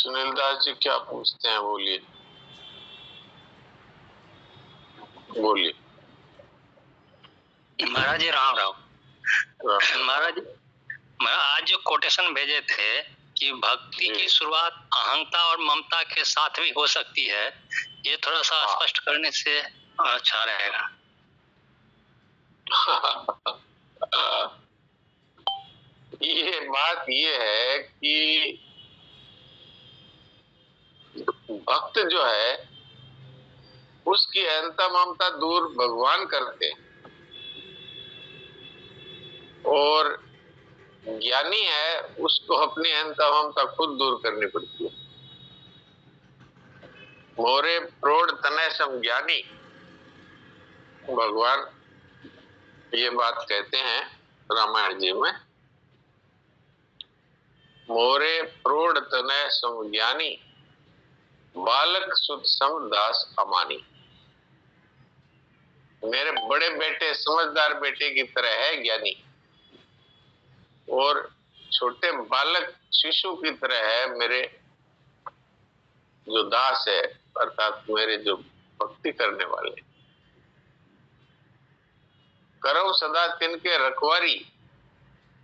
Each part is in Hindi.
सुनील दास जी क्या पूछते हैं? बोलिए बोलिए। महाराज जी राम राम। महाराज जी, मैं आज जो कोटेशन भेजे थे कि भक्ति की शुरुआत अहंता और ममता के साथ भी हो सकती है, ये थोड़ा सा स्पष्ट करने से अच्छा रहेगा। ये बात ये है कि भक्त जो है उसकी अहंता ममता दूर भगवान करते हैं, और ज्ञानी है उसको अपनी अहंता ममता खुद दूर करनी पड़ती है। मोरे प्रोढ़ तनय सम ज्ञानी, भगवान ये बात कहते हैं रामायण जी में। मोरे प्रोढ़ तनय सम ज्ञानी, बालक सुत सम दास अमानी। मेरे बड़े बेटे समझदार बेटे की तरह है ज्ञानी, और छोटे बालक शिशु की तरह है मेरे जो दास है, अर्थात मेरे जो भक्ति करने वाले। करौ सदा तिनके रखवारी,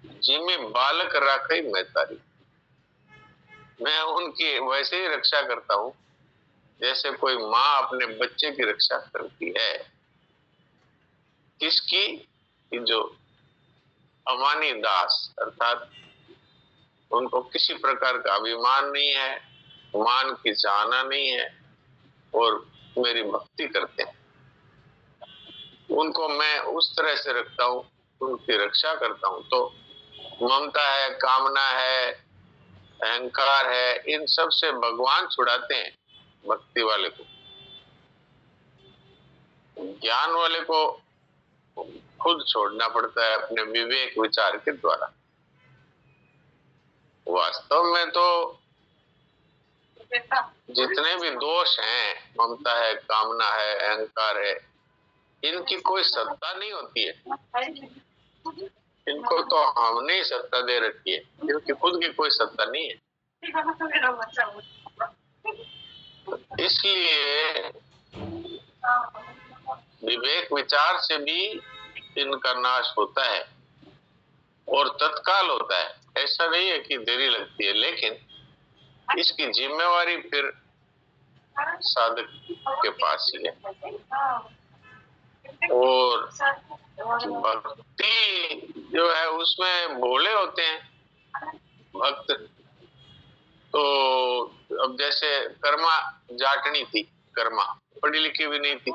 जिमे बालक राखई मैं तारी। मैं उनकी वैसे ही रक्षा करता हूं जैसे कोई माँ अपने बच्चे की रक्षा करती है। किसकी? जो अमानी दास, अर्थात उनको किसी प्रकार का अभिमान नहीं है, मान की चाहना नहीं है, और मेरी भक्ति करते हैं। उनको मैं उस तरह से रखता हूँ, उनकी रक्षा करता हूँ। तो ममता है, कामना है, अहंकार है, इन सब से भगवान छुड़ाते हैं भक्ति वाले को। ज्ञान वाले को खुद छोड़ना पड़ता है अपने विवेक विचार के द्वारा। वास्तव में तो जितने भी दोष हैं, ममता है, कामना है, अहंकार है, इनकी कोई सत्ता नहीं होती है। इनको तो हमने ही सत्ता दे रखी है, इनकी खुद की कोई सत्ता नहीं है। इसलिए विवेक विचार से भी इनका नाश होता है, और तत्काल होता है। ऐसा नहीं है कि देरी लगती है, लेकिन इसकी जिम्मेवारी फिर साधक के पास ही है। और भक्ति जो है उसमें भोले होते हैं भक्त। तो अब जैसे कर्मा जाटनी थी, कर्मा पढ़ी लिखी भी नहीं थी,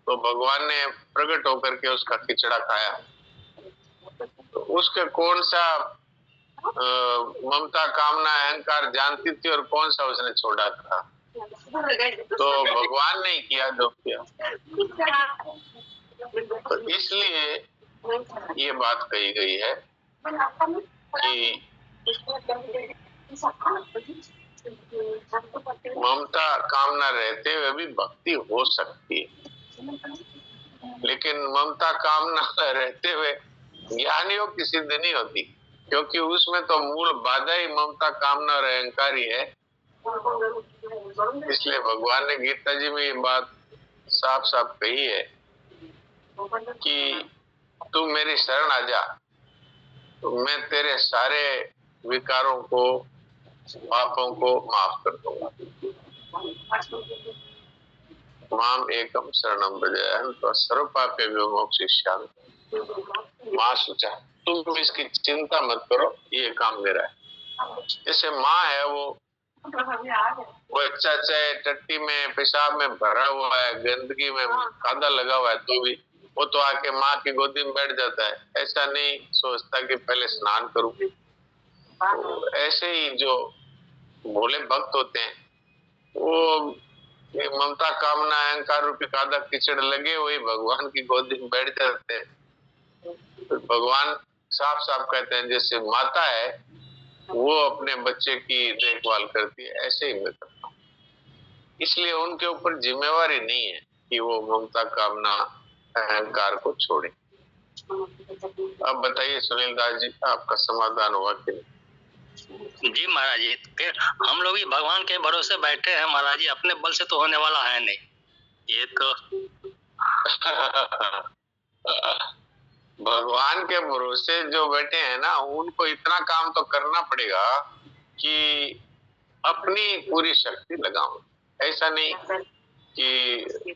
तो भगवान ने प्रकट होकर के उसका खिचड़ा खाया। तो उसके कौन सा ममता कामना अहंकार जानती थी और कौन सा उसने छोड़ा था? तो भगवान ने किया जो किया। तो इसलिए ये बात कही गई है कि ममता कामना रहते हुए भी भक्ति हो सकती है, लेकिन ममता कामना रहते हुए ज्ञानियों की सिद्धि नहीं होती, क्योंकि उसमें तो मूल बाधा ही ममता कामना और अहंकार ही है। इसलिए भगवान ने गीता जी में ये बात साफ साफ कही है कि तू मेरी शरण आ जा, तो मैं तेरे सारे विकारों को, पापों को माफ कर दूंगा। माम एकम शरणम व्रज तो सर्व पापे विमोक्षयिष्यामि मां शुचा। तुम इसकी चिंता मत करो, ये काम मेरा है। जैसे माँ है, वो बच्चा चाहे टट्टी में पेशाब में भरा हुआ है, गंदगी में कादा लगा हुआ है, तो भी वो तो आके माँ की गोदी में बैठ जाता है। ऐसा नहीं सोचता कि पहले स्नान करूं। तो ऐसे ही जो भोले भक्त होते हैं, वो ये ममता कामना अहंकार रूपी कादा कीचड़ लगे हुए भगवान की गोदी में बैठ जाते हैं। तो भगवान साफ साफ कहते हैं जैसे माता है वो अपने बच्चे की देखभाल करती है, ऐसे ही मैं करता हूँ। इसलिए उनके ऊपर जिम्मेवारी नहीं है कि वो ममता कामना अहंकार को छोड़े। अब बताइए सुनील दास जी, आपका समाधान हुआ कि नहीं? जी महाराज जी, फिर हम लोग भी भगवान के भरोसे बैठे हैं महाराज जी, अपने बल से तो होने वाला है नहीं ये तो। भगवान के भरोसे जो बैठे हैं ना, उनको इतना काम तो करना पड़ेगा कि अपनी पूरी शक्ति लगाओ। ऐसा नहीं कि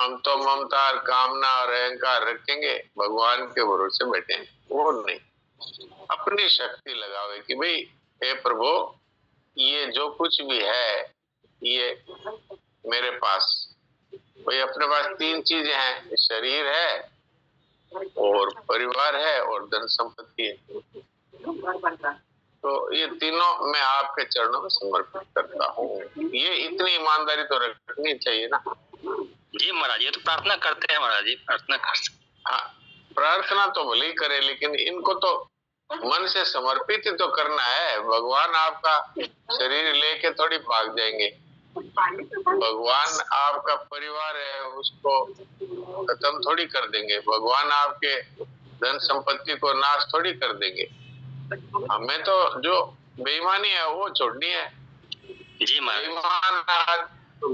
हम तो ममता और कामना और अहंकार रखेंगे, भगवान के भरोसे बैठे हैं, वो नहीं। अपनी शक्ति लगावे कि भाई हे प्रभु, ये जो कुछ भी है ये मेरे पास, भाई अपने पास तीन चीजें हैं, शरीर है और परिवार है और धन संपत्ति है। तो ये तीनों मैं आपके चरणों में समर्पित करता हूँ। ये इतनी ईमानदारी तो रखनी चाहिए ना। जी महाराज, ये तो प्रार्थना करते हैं महाराज जी, प्रार्थना करते। हाँ, प्रार्थना तो भले ही करे, लेकिन इनको तो मन से समर्पित ही तो करना है। भगवान आपका शरीर लेके थोड़ी भाग जाएंगे। भगवान आपका परिवार है, उसको खत्म थोड़ी कर देंगे। भगवान आपके धन संपत्ति को नाश थोड़ी कर देंगे। हमें तो जो बेईमानी है वो छोड़नी है। जी महाराज। बेईमान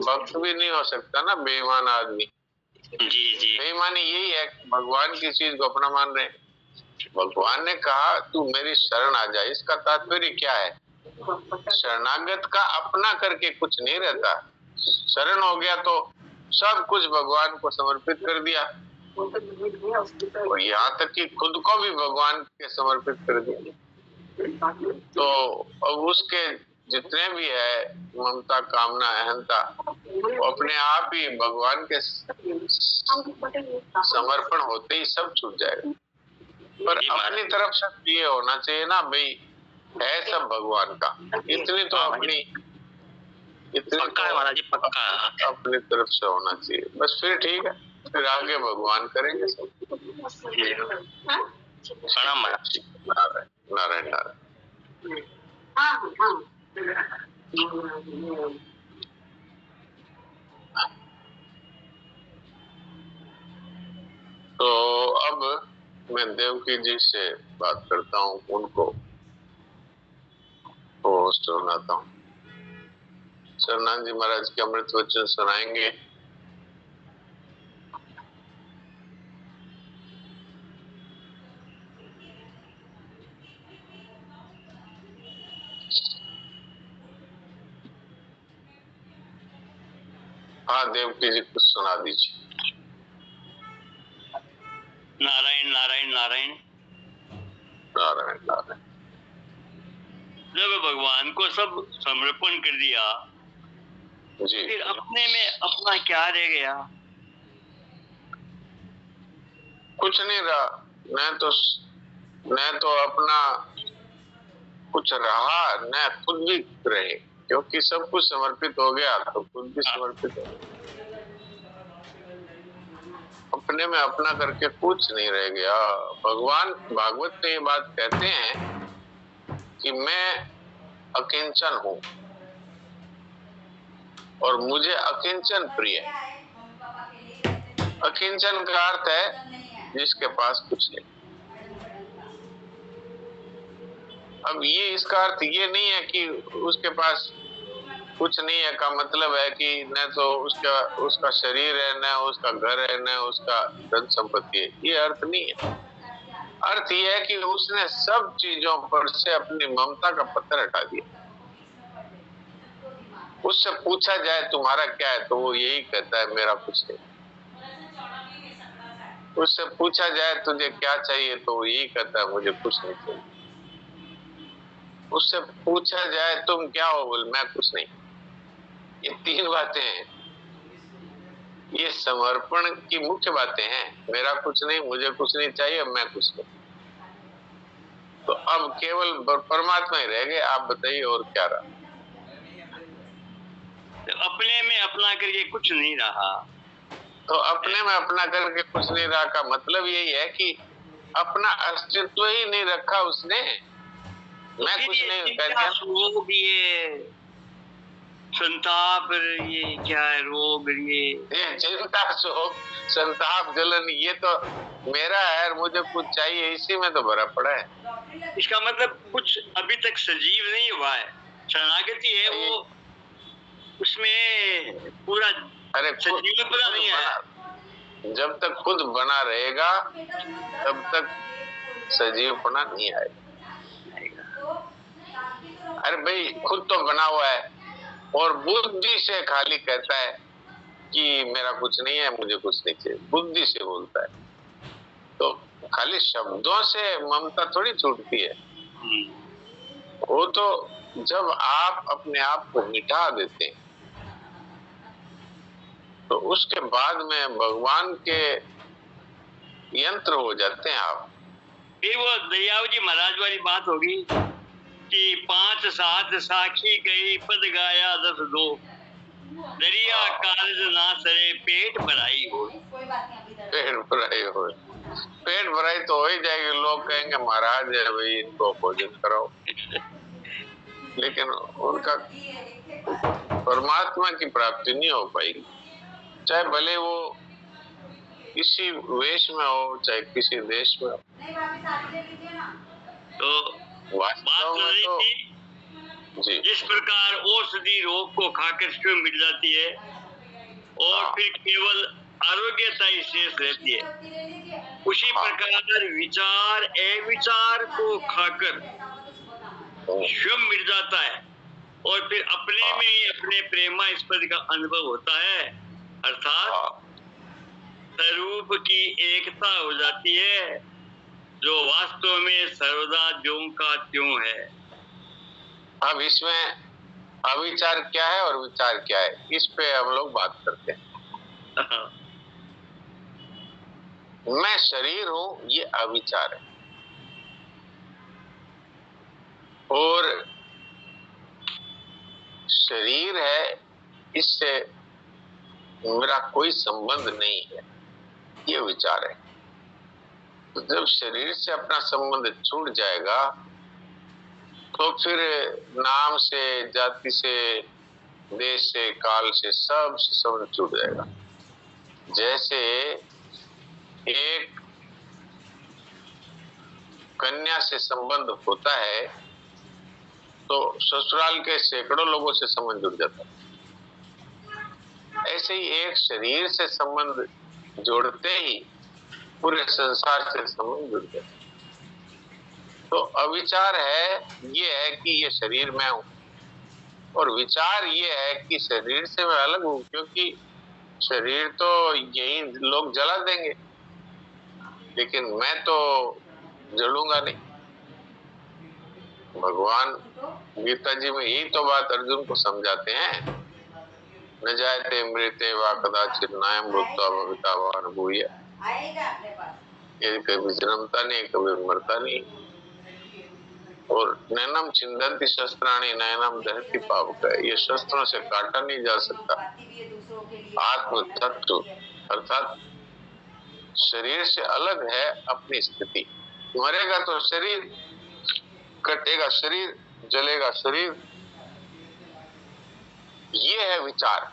भक्त भी नहीं हो सकता ना, बेईमान आदमी। जी जी। बेईमानी यही है, भगवान की चीज को अपना मान रहे। भगवान ने कहा तू मेरी शरण आ जा, इसका तात्पर्य क्या है? शरणागत का अपना करके कुछ नहीं रहता। शरण हो गया तो सब कुछ भगवान को समर्पित कर दिया, और यहाँ तक कि खुद को भी भगवान के समर्पित कर दिया। तो अब उसके जितने भी है ममता, कामना, अहंता, वो अपने आप ही भगवान के समर्पण होते ही सब छूट जाएगा। पर अपनी तरफ से ये होना चाहिए ना भाई, है सब भगवान का। इतनी तो अपनी, इतनी पक्का है महाराज जी, पक्का अपनी तरफ से होना चाहिए, बस फिर ठीक है। फिर आगे भगवान करेंगे सब। प्रणाम महाराज। नारायण नारायण नारायण। तो अब मैं देवकी जी से बात करता हूँ, उनको होस्ट सुनाता हूँ। शरणानंद जी महाराज के अमृत वचन सुनाएंगे। हाँ देवकी जी कुछ सुना दीजिए। नारायण नारायण नारायण नारायण नारायण। जब भगवान को सब समर्पण कर दिया जी, फिर अपने में अपना क्या रह गया? कुछ नहीं रहा। न तो अपना कुछ रहा, न खुद भी रहे, क्योंकि सब कुछ समर्पित हो गया तो खुद भी समर्पित हो गया। अपने में अपना करके कुछ नहीं रह गया। भगवान भागवत में ये बात कहते हैं कि मैं अकिंचन हूँ और मुझे अकिंचन प्रिय है। अकिंचन का अर्थ है जिसके पास कुछ नहीं। अब ये इसका अर्थ ये नहीं है कि उसके पास कुछ नहीं है का मतलब है कि न तो उसका शरीर है, न उसका घर है, न उसका धन संपत्ति है। ये अर्थ नहीं है। अर्थ ये है कि उसने सब चीजों पर से अपनी ममता का पत्थर हटा दिया। उससे पूछा जाए तुम्हारा क्या है तो वो यही कहता है मेरा कुछ नहीं। उससे पूछा जाए तुझे क्या चाहिए तो वो यही कहता है मुझे कुछ नहीं चाहिए। उससे पूछा जाए तुम क्या हो, बोल मैं कुछ नहीं। ये तीन बातें हैं, ये समर्पण की मुख्य बातें हैं। मेरा कुछ नहीं, मुझे कुछ नहीं चाहिए, मैं कुछ नहीं। तो अब केवल परमात्मा ही रह गए। आप बताइए और क्या रहा? अपने में अपना करके कुछ नहीं रहा। तो अपने में अपना करके कुछ नहीं रहा का मतलब यही है कि अपना अस्तित्व ही नहीं रखा उसने। मैं कुछ नहीं कर ये संताप, ये क्या है रोग, ये चिंता, शोक, संताप, जलन, ये तो मेरा है और मुझे कुछ चाहिए, इसी में तो भरा पड़ा है। इसका मतलब कुछ अभी तक सजीव नहीं हुआ है। शरणागति है वो, उसमें पूरा सजीव पूरा नहीं है। जब तक खुद बना रहेगा तब तक सजीवपना नहीं आएगा। अरे भाई खुद तो बना हुआ है और बुद्धि से खाली कहता है कि मेरा कुछ नहीं है, मुझे कुछ नहीं चाहिए, बुद्धि से बोलता है। तो खाली शब्दों से ममता थोड़ी छूटती है। वो तो जब आप अपने आप को मिटा देते हैं तो उसके बाद में भगवान के यंत्र हो जाते हैं आप। फिर वो दयाव जी महाराज वाली बात होगी कि 5 7 साखी गई पद गाया 10 दो, दरिया कालज ना सरे पेट भराई हो। पेट भराई हो, पेट भराई तो हो ही जाएगी। लोग कहेंगे महाराज है भाई, इनको भोजन कराओ, लेकिन उनका परमात्मा की प्राप्ति नहीं हो पाएगी। चाहे भले वो किसी वेश में हो, चाहे किसी देश में हो। तो वास्तव में तो जी, जिस प्रकार औषधि रोग को खाकर स्वयं मिट जाती है और फिर केवल आरोग्यता ही शेष रहती है, उसी प्रकार विचार अविचार को खाकर स्वयं मिट जाता है और फिर अपने में ही अपने प्रेमास्पद का अनुभव होता है, अर्थात स्वरूप की एकता हो जाती है जो वास्तव में सर्वदा ज्यों का त्यों है। अब इसमें अविचार क्या है और विचार क्या है, इस पे हम लोग बात करते हैं। मैं शरीर हूं, ये अविचार है, और शरीर है इससे मेरा कोई संबंध नहीं है, ये विचार है। तो जब शरीर से अपना संबंध छूट जाएगा तो फिर नाम से, जाति से, देश से, काल से, सब से संबंध छूट जाएगा। जैसे एक कन्या से संबंध होता है तो ससुराल के सैकड़ों लोगों से संबंध जुड़ जाता है, ऐसे ही एक शरीर से संबंध जोड़ते ही पूरे संसार से संबंध जुड़ जाता है। तो अविचार है ये है कि ये शरीर मैं हूं, और विचार ये है कि शरीर से मैं अलग हूं, क्योंकि शरीर तो यही लोग जला देंगे लेकिन मैं तो जलूंगा नहीं। भगवान गीता जी में यही तो बात अर्जुन को समझाते हैं, न जायते मृते वा कदाचित् नायं भूत्वा भविता वा न भूयः। ये कभी जन्मता नहीं, कभी मरता नहीं, और नैनम छिन्दन्ति शस्त्राणि नैनम दहति पावक, ये शस्त्रों से काटा नहीं जा सकता। आत्म तत्व अर्थात शरीर से अलग है अपनी स्थिति। मरेगा तो शरीर, कटेगा शरीर, जलेगा शरीर, ये है विचार।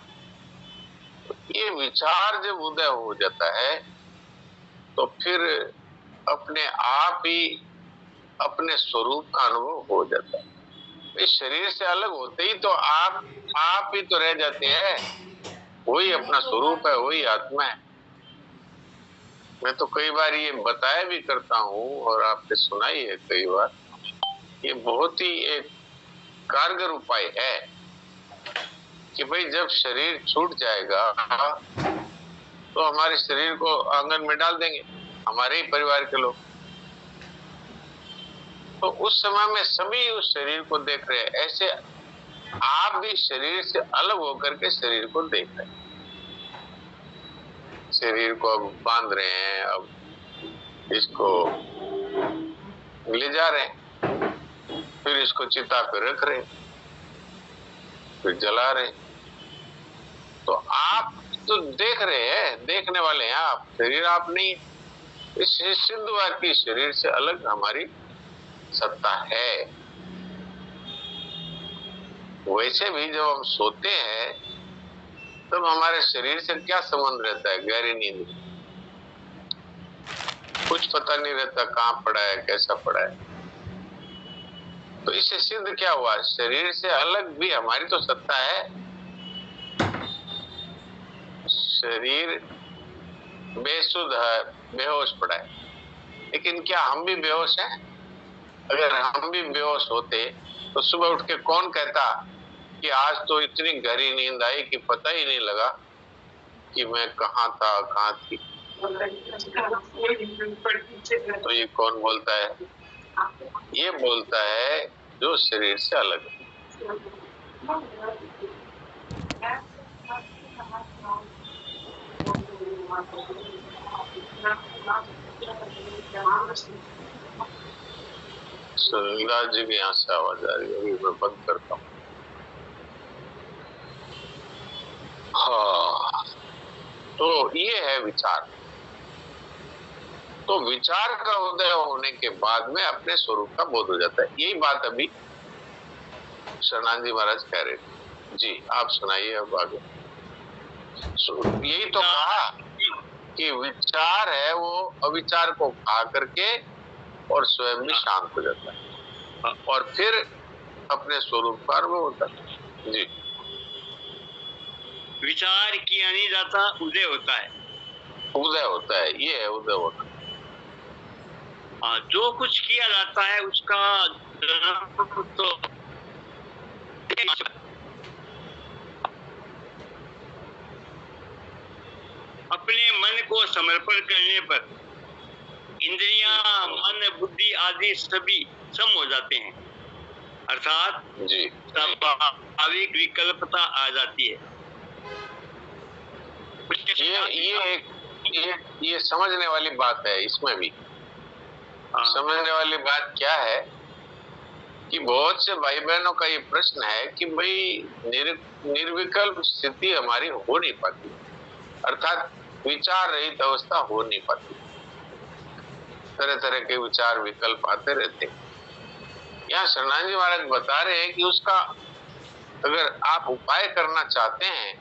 ये विचार जब उदय हो जाता है तो फिर अपने आप ही अपने स्वरूप का अनुभव हो जाता है। इस शरीर से अलग होते ही तो आप ही तो रह जाते हैं, वही अपना स्वरूप है, वही आत्मा है। मैं तो कई बार ये बताया भी करता हूँ और आपने सुनाई है कई बार। ये बहुत ही एक कारगर उपाय है कि भाई जब शरीर छूट जाएगा तो हमारे शरीर को आंगन में डाल देंगे हमारे ही परिवार के लोग। तो उस समय में सभी उस शरीर को देख रहे हैं, ऐसे आप भी शरीर से अलग होकर के शरीर को देख रहे हैं। शरीर को अब बांध रहे हैं, अब इसको ले जा रहे हैं, फिर इसको चिता पे रख रहे हैं, फिर जला रहे हैं। तो आप तो देख रहे हैं, देखने वाले हैं आप, शरीर आप नहीं। इस सिद्ध हुआ कि शरीर से अलग हमारी सत्ता है। वैसे भी जब हम सोते हैं तब हमारे शरीर से क्या संबंध रहता है? गहरी नींद में कुछ पता नहीं रहता, कहाँ पड़ा है, कैसा पड़ा है। तो इससे सिद्ध क्या हुआ, शरीर से अलग भी हमारी तो सत्ता है। शरीर बेसुध है, बेहोश पड़ा है, लेकिन क्या हम भी बेहोश हैं? अगर हम भी बेहोश होते तो सुबह उठ के कौन कहता कि आज तो इतनी गहरी नींद आई कि पता ही नहीं लगा कि मैं कहाँ था, कहाँ थी। तो ये कौन बोलता है? ये बोलता है जो शरीर से अलग है। सुनीला जी की यहाँ से आवाज आ रही है, अभी मैं बंद करता हूँ। हाँ, तो ये है विचार। तो विचार का उदय होने के बाद में अपने स्वरूप का बोध हो जाता है। यही बात अभी शरणानंद जी महाराज कह रहे थे। जी आप सुनाइए अब आगे। यही तो कहा कि विचार है वो अविचार को खा करके और स्वयं भी शांत हो जाता है और फिर अपने स्वरूप का अनुभव होता है। जी, विचार किया नहीं जाता, उदय होता है। उदय होता है, ये है उदय होता है। जो कुछ किया जाता है उसका तो अपने मन को समर्पण करने पर इंद्रियां, मन, बुद्धि आदि सभी सम हो जाते हैं, अर्थात जी स्वाभाविक विकल्पता आ जाती है। ये समझने वाली बात है। इसमें भी समझने वाली बात क्या है कि बहुत से भाई बहनों का ये प्रश्न है कि भाई निर्विकल्प स्थिति हमारी हो नहीं पाती, अर्थात विचार रहित अवस्था हो नहीं पाती। तरह तरह के विचार विकल्प आते रहते हैं। यहाँ शरणानंद जी महाराज बता रहे हैं कि उसका अगर आप उपाय करना चाहते हैं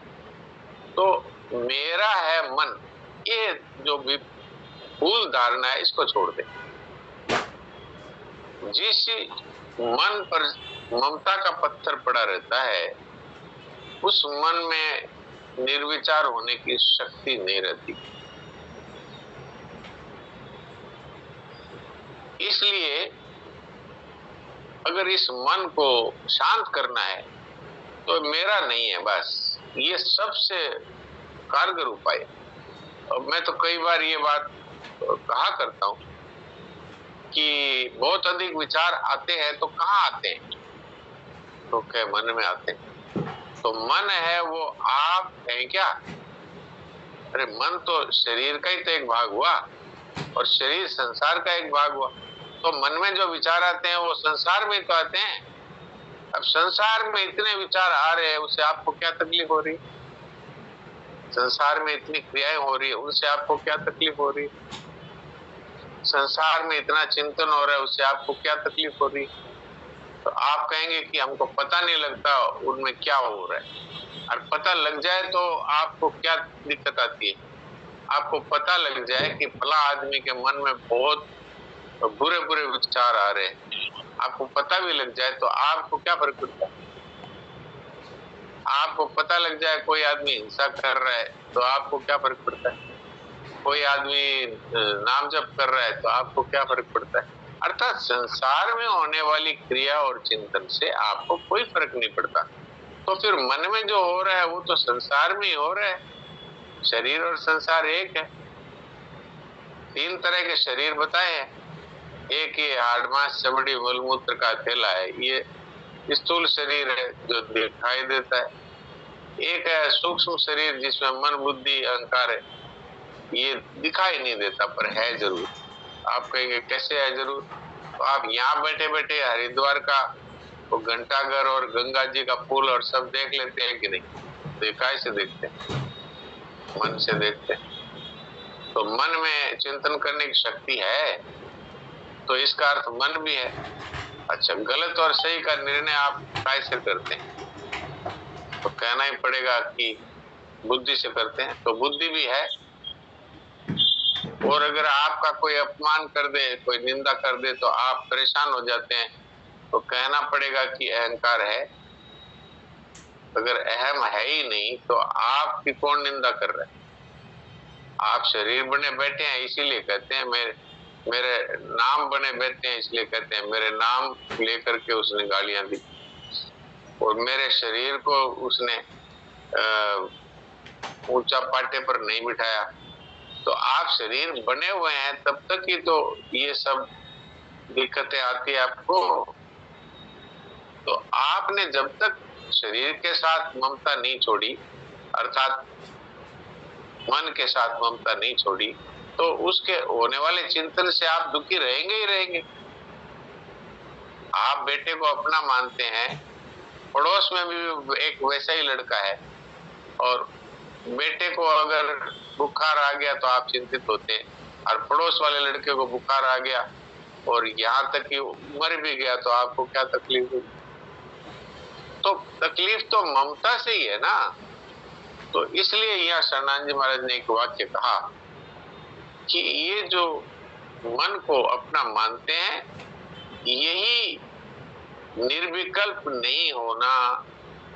तो मेरा है मन, ये जो भी भूल धारणा है इसको छोड़ दें। जिस मन पर ममता का पत्थर पड़ा रहता है उस मन में निर्विचार होने की शक्ति नहीं रहती। इसलिए अगर इस मन को शांत करना है तो मेरा नहीं है, बस ये सबसे कारगर उपाय है। और मैं तो कई बार ये बात कहा करता हूं कि बहुत अधिक विचार आते हैं तो कहाँ आते हैं? तो क्या मन में आते हैं? तो मन है वो आप हैं क्या? अरे मन तो शरीर का ही तो एक भाग हुआ और शरीर संसार का एक भाग हुआ। तो मन में जो विचार आते हैं वो संसार में तो आते हैं। अब संसार में इतने विचार आ रहे हैं, उससे आपको क्या तकलीफ हो रही? संसार में इतनी क्रियाएं हो रही है, उनसे आपको क्या तकलीफ हो रही? संसार में इतना चिंतन हो रहा है, उससे आपको क्या तकलीफ हो रही? तो आप कहेंगे कि हमको पता नहीं लगता उनमें क्या हो रहा है। और पता लग जाए तो आपको क्या दिक्कत आती है? आपको पता लग जाए कि फला आदमी के मन में बहुत बुरे बुरे विचार आ रहे हैं, आपको पता भी लग जाए तो आपको क्या फर्क पड़ता है? आपको पता लग जाए कोई आदमी हिंसा कर रहा है तो आपको क्या फर्क पड़ता है? कोई आदमी नाम जप कर रहा है तो आपको क्या फर्क पड़ता है? अर्थात संसार में होने वाली क्रिया और चिंतन से आपको कोई फर्क नहीं पड़ता। तो फिर मन में जो हो रहा है वो तो संसार में ही हो रहा है। शरीर और संसार एक है। 3 तरह के शरीर बताए हैं। एक ये हाड़ मांस चमड़ी मलमूत्र का थैला है, ये स्थूल शरीर है जो दिखाई देता है। एक है सूक्ष्म शरीर जिसमें मन बुद्धि अहंकार है, ये दिखाई नहीं देता पर है जरूर। आप कहेंगे कैसे है जरूर? तो आप यहाँ बैठे बैठे हरिद्वार का वो घंटाघर और गंगा जी का पुल और सब देख लेते हैं कि नहीं? तो काय से देखते हैं? मन से देखते हैं। तो मन में चिंतन करने की शक्ति है तो इसका अर्थ मन भी है। अच्छा, गलत और सही का निर्णय आप काय से करते हैं? तो कहना ही पड़ेगा कि बुद्धि से करते हैं। तो बुद्धि भी है। और अगर आपका कोई अपमान कर दे, कोई निंदा कर दे तो आप परेशान हो जाते हैं तो कहना पड़ेगा कि अहंकार है। अगर अहम है ही नहीं तो आपकी कौन निंदा कर रहा है? आप शरीर बने बैठे हैं इसीलिए कहते हैं, मेरे नाम बने बैठे हैं इसलिए कहते हैं, मेरे नाम लेकर के उसने गालियां दी और मेरे शरीर को उसने ऊंचा पाटे पर नहीं बिठाया। तो आप शरीर बने हुए हैं तब तक ही तो ये सब दिक्कतें आती है आपको। तो आपने जब तक शरीर के साथ ममता नहीं छोड़ी, अर्थात मन के साथ ममता नहीं छोड़ी, तो उसके होने वाले चिंतन से आप दुखी रहेंगे ही रहेंगे। आप बेटे को अपना मानते हैं, पड़ोस में भी एक वैसा ही लड़का है और बेटे को अगर बुखार आ गया तो आप चिंतित होते हैं, और पड़ोस वाले लड़के को बुखार आ गया और यहाँ तक कि मर भी गया तो आपको क्या तकलीफ हुई? तो तकलीफ तो ममता से ही है ना। तो इसलिए यहाँ शरणानंद जी महाराज ने एक वाक्य कहा कि ये जो मन को अपना मानते हैं यही निर्विकल्प नहीं होना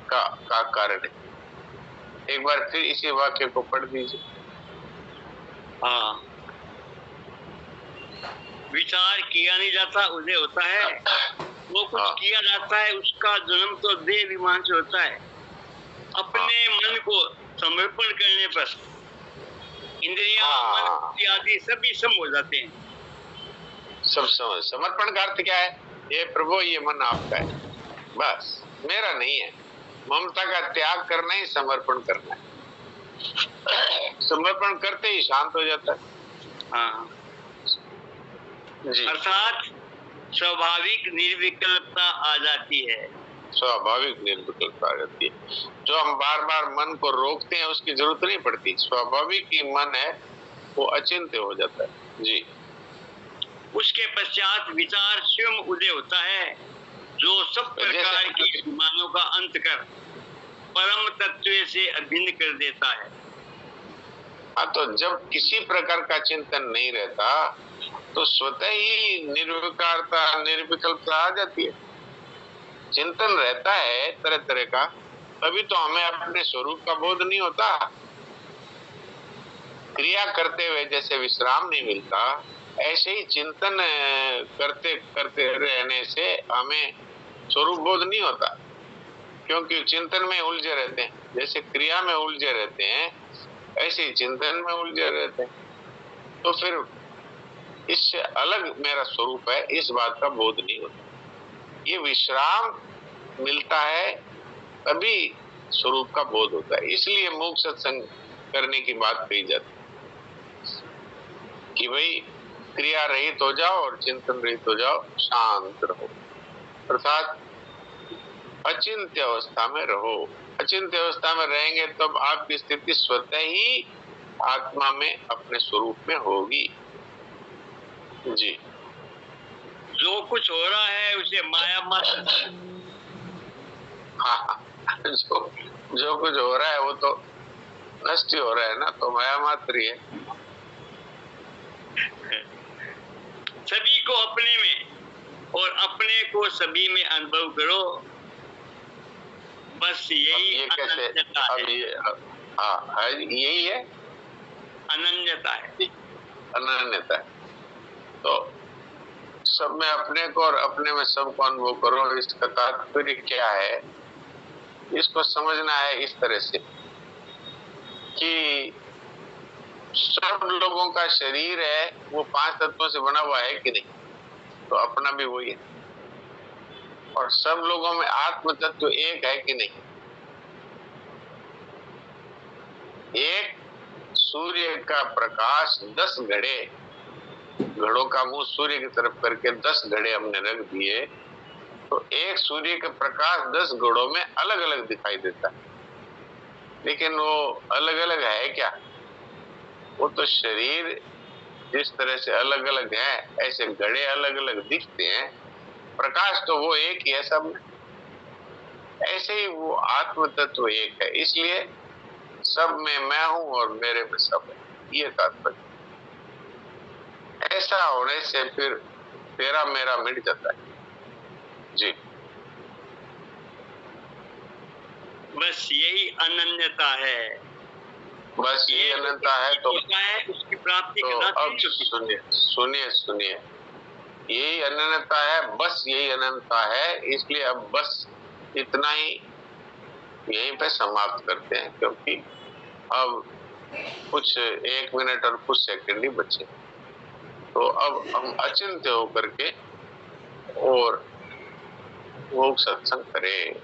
का कारण है। एक बार फिर इसी वाक्य को पढ़ दीजिए। हाँ, विचार किया नहीं जाता उदय होता है, वो कुछ किया जाता है उसका जन्म तो देह अभिमान से होता है। अपने मन को समर्पण करने पर इंद्रियां, मन आदि सभी सम हो जाते हैं। सब समर्पण का अर्थ क्या है? ये प्रभु ये मन आपका है, बस मेरा नहीं है। ममता का त्याग करना ही समर्पण करना है। समर्पण करते ही शांत हो जाता है। हाँ जी, अर्थात स्वाभाविक निर्विकल्पता आ जाती है। स्वाभाविक निर्विकल्पता आ जाती है। जो हम बार बार मन को रोकते हैं उसकी जरूरत नहीं पड़ती। स्वाभाविक ही मन है वो अचिंत्य हो जाता है। जी, उसके पश्चात विचार स्वयं उदय होता है जो सब प्रकार की मानों का अंत कर परम तत्व से अभिन्न कर देता है। हाँ, तो जब किसी प्रकार का चिंतन नहीं रहता तो स्वतः ही निर्विकारता निर्विकल्पता आ जाती है। चिंतन रहता है तरह तरह का, तभी तो हमें अपने स्वरूप का बोध नहीं होता। क्रिया करते हुए जैसे विश्राम नहीं मिलता, ऐसे ही चिंतन करते करते रहने से हमें स्वरूप बोध नहीं होता, क्योंकि चिंतन में उलझे रहते हैं। जैसे क्रिया में उलझे रहते हैं ऐसे ही चिंतन में उलझे रहते हैं। तो फिर इससे अलग मेरा स्वरूप है इस बात का बोध नहीं होता। ये विश्राम मिलता है तभी स्वरूप का बोध होता है। इसलिए मूक सत्संग करने की बात कही जाती है कि भाई क्रिया रहित हो जाओ और चिंतन रहित हो जाओ, शांत रहो, अर्थात अचिंत्य अवस्था में रहो। अचिंत्य अवस्था में रहेंगे तब आपकी स्थिति स्वतः ही आत्मा में अपने स्वरूप में होगी। जी, जो कुछ हो रहा है उसे माया मात्र। हाँ, जो कुछ हो रहा है वो तो नष्ट ही हो रहा है ना, तो माया मात्र ही है। सभी को अपने में और अपने को सभी में अनुभव करो, बस यही ये कैसे? अब ये हाँ यही है अनन्यता है। अनन्यता है। तो सब में अपने को और अपने में सबको अनुभव करो, इसका तात्पर्य क्या है? इसको समझना है इस तरह से कि सब लोगों का शरीर है वो 5 तत्वों से बना हुआ है कि नहीं? तो अपना भी वही है। और सब लोगों में आत्म तत्व एक है कि नहीं? एक सूर्य का प्रकाश 10 घड़े, घड़ों का मुंह सूर्य की तरफ करके 10 घड़े हमने रख दिए, तो एक सूर्य का प्रकाश 10 घड़ों में अलग अलग दिखाई देता है। लेकिन वो अलग अलग है क्या? वो तो शरीर जिस तरह से अलग अलग है ऐसे घड़े अलग अलग दिखते हैं, प्रकाश तो वो एक ही है सब में। ऐसे ही वो आत्म तत्व एक है, इसलिए सब में मैं हूं और मेरे में सब है, ये तात्पर्य। ऐसा होने से फिर तेरा मेरा मिट जाता है। जी, बस यही अनन्यता है। बस ये अनंता है। तो है उसकी प्राप्ति तो करना अब सुनिए सुनिए सुनिए, यही अनंतता है, बस यही अनंतता है, इसलिए अब बस इतना ही यहीं पे समाप्त करते हैं, क्योंकि अब कुछ 1 मिनट और कुछ सेकंड ही बचे। तो अब हम अचिंत्य होकर के और वो सत्संग करें।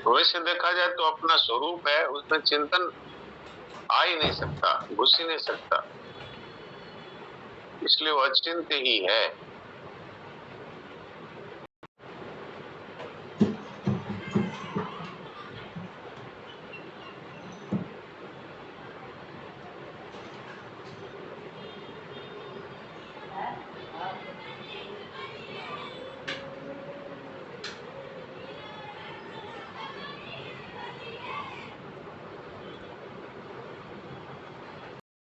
वैसे देखा जाए तो अपना स्वरूप है, उसमें चिंतन आ ही नहीं सकता, घुस ही नहीं सकता, इसलिए वो अचिंत्य ही है।